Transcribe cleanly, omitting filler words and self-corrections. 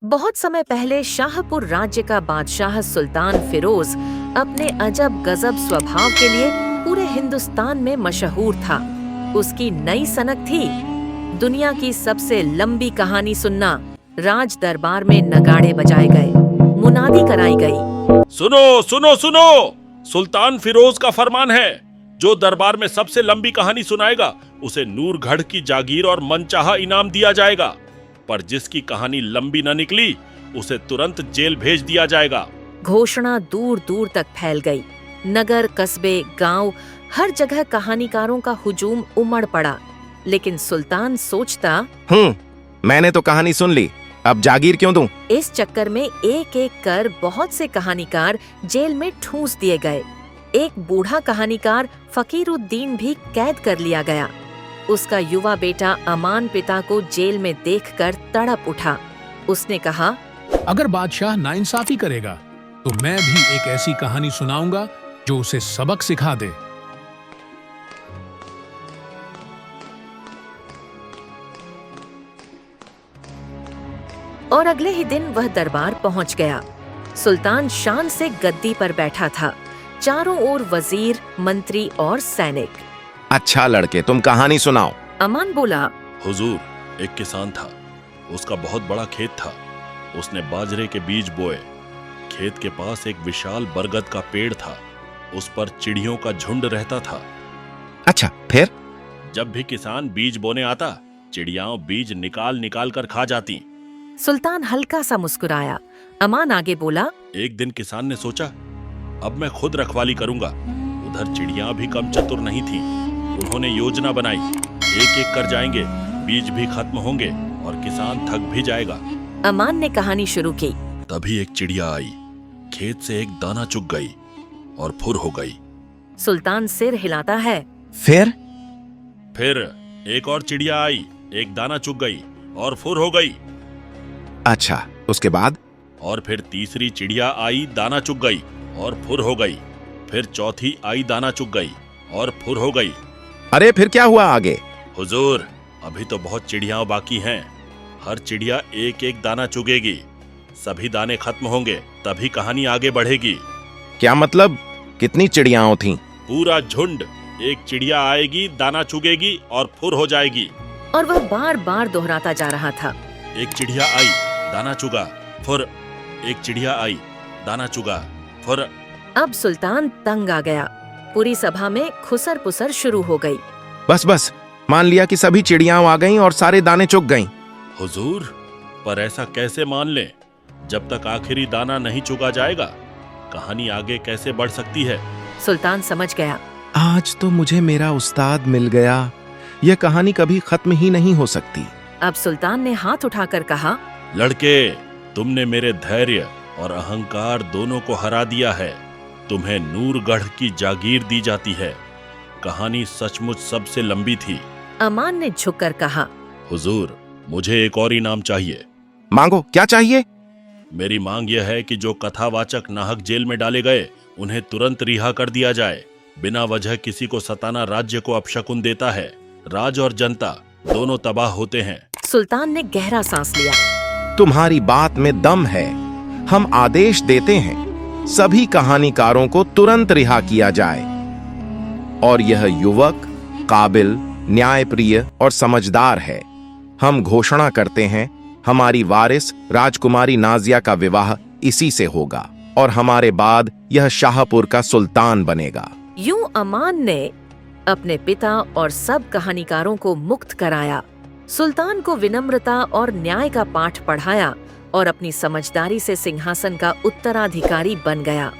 बहुत समय पहले शाहपुर राज्य का बादशाह सुल्तान फिरोज अपने अजब गजब स्वभाव के लिए पूरे हिंदुस्तान में मशहूर था। उसकी नई सनक थी दुनिया की सबसे लंबी कहानी सुनना। राज दरबार में नगाड़े बजाए गए, मुनादी कराई गई। सुनो सुनो सुनो, सुल्तान फिरोज का फरमान है, जो दरबार में सबसे लंबी कहानी सुनाएगा उसे नूरगढ़ की जागीर और मनचाहा इनाम दिया जाएगा। पर जिसकी कहानी लंबी न निकली उसे तुरंत जेल भेज दिया जाएगा। घोषणा दूर दूर तक फैल गई। नगर, कस्बे, गांव, हर जगह कहानीकारों का हुजूम उमड़ पड़ा। लेकिन सुल्तान सोचता, मैंने तो कहानी सुन ली, अब जागीर क्यों दूं? इस चक्कर में एक एक कर बहुत से कहानीकार जेल में ठूंस दिए गए। एक बूढ़ा कहानीकार फकीरुद्दीन भी कैद कर लिया गया। उसका युवा बेटा अमान पिता को जेल में देखकर तड़प उठा। उसने कहा, अगर बादशाह नाइंसाफी करेगा तो मैं भी एक ऐसी कहानी सुनाऊंगा जो उसे सबक सिखा दे। और अगले ही दिन वह दरबार पहुंच गया। सुल्तान शान से गद्दी पर बैठा था, चारों ओर वजीर, मंत्री और सैनिक। अच्छा लड़के, तुम कहानी सुनाओ। अमान बोला, हुजूर, एक किसान था, उसका बहुत बड़ा खेत था। उसने बाजरे के बीज बोए। खेत के पास एक विशाल बरगद का पेड़ था, उस पर चिड़ियों का झुंड रहता था। अच्छा, फिर? जब भी किसान बीज बोने आता, चिड़ियाओं बीज निकाल निकाल कर खा जाती। सुल्तान हल्का सा मुस्कुराया। अमान आगे बोला, एक दिन किसान ने सोचा, अब मैं खुद रखवाली करूंगा। उधर चिड़ियां भी कम चतुर नहीं थी। उन्होंने योजना बनाई, एक एक कर जाएंगे, बीज भी खत्म होंगे और किसान थक भी जाएगा। अमान ने कहानी शुरू की। तभी एक चिड़िया आई, खेत से एक दाना चुग गई और फुर हो गई। सुल्तान सिर हिलाता है। फिर एक और चिड़िया आई, एक दाना चुग गई और फुर हो गई। अच्छा, उसके बाद? और फिर तीसरी चिड़िया आई, दाना चुग गई और फुर हो गई। फिर चौथी आई, दाना चुग गई और फुर हो गई। अरे फिर क्या हुआ आगे? हुजूर, अभी तो बहुत चिड़ियां बाकी हैं। हर चिड़िया एक एक दाना चुगेगी, सभी दाने खत्म होंगे, तभी कहानी आगे बढ़ेगी। क्या मतलब? कितनी चिड़ियाओं थीं? पूरा झुंड। एक चिड़िया आएगी, दाना चुगेगी और फुर हो जाएगी। और वह बार बार दोहराता जा रहा था। एक चिड़िया आई, दाना चुगा, फुर। एक चिड़िया आई, दाना चुगा, फुर। अब सुल्तान तंग आ गया। पूरी सभा में खुसर पुसर शुरू हो गई। बस, मान लिया कि सभी चिड़ियाओं आ गईं और सारे दाने चुग गईं। हुजूर, पर ऐसा कैसे मान लें? जब तक आखिरी दाना नहीं चुगा जाएगा, कहानी आगे कैसे बढ़ सकती है? सुल्तान समझ गया। आज तो मुझे मेरा उस्ताद मिल गया। यह कहानी कभी खत्म ही नहीं हो सकती। अब सुल्तान ने हाथ उठाकर कहा, लड़के, तुमने मेरे धैर्य और अहंकार दोनों को हरा दिया है। तुम्हें नूरगढ़ की जागीर दी जाती है। कहानी सचमुच सबसे लंबी थी। अमान ने झुककर कहा, हुजूर, मुझे एक और इनाम चाहिए। मांगो, क्या चाहिए? मेरी मांग यह है कि जो कथावाचक नाहक जेल में डाले गए, उन्हें तुरंत रिहा कर दिया जाए। बिना वजह किसी को सताना राज्य को अपशकुन देता है। राज और जनता दोनों तबाह होते हैं। सुल्तान ने गहरा सांस लिया। तुम्हारी बात में दम है। हम आदेश देते हैं, सभी कहानीकारों को तुरंत रिहा किया जाए। और यह युवक काबिल, न्यायप्रिय और समझदार है। हम घोषणा करते हैं, हमारी वारिस राजकुमारी नाजिया का विवाह इसी से होगा और हमारे बाद यह शाहपुर का सुल्तान बनेगा। यूं अमान ने अपने पिता और सब कहानीकारों को मुक्त कराया। सुल्तान को विनम्रता और न्याय का पाठ पढ़ाया और अपनी समझदारी से सिंहासन का उत्तराधिकारी बन गया।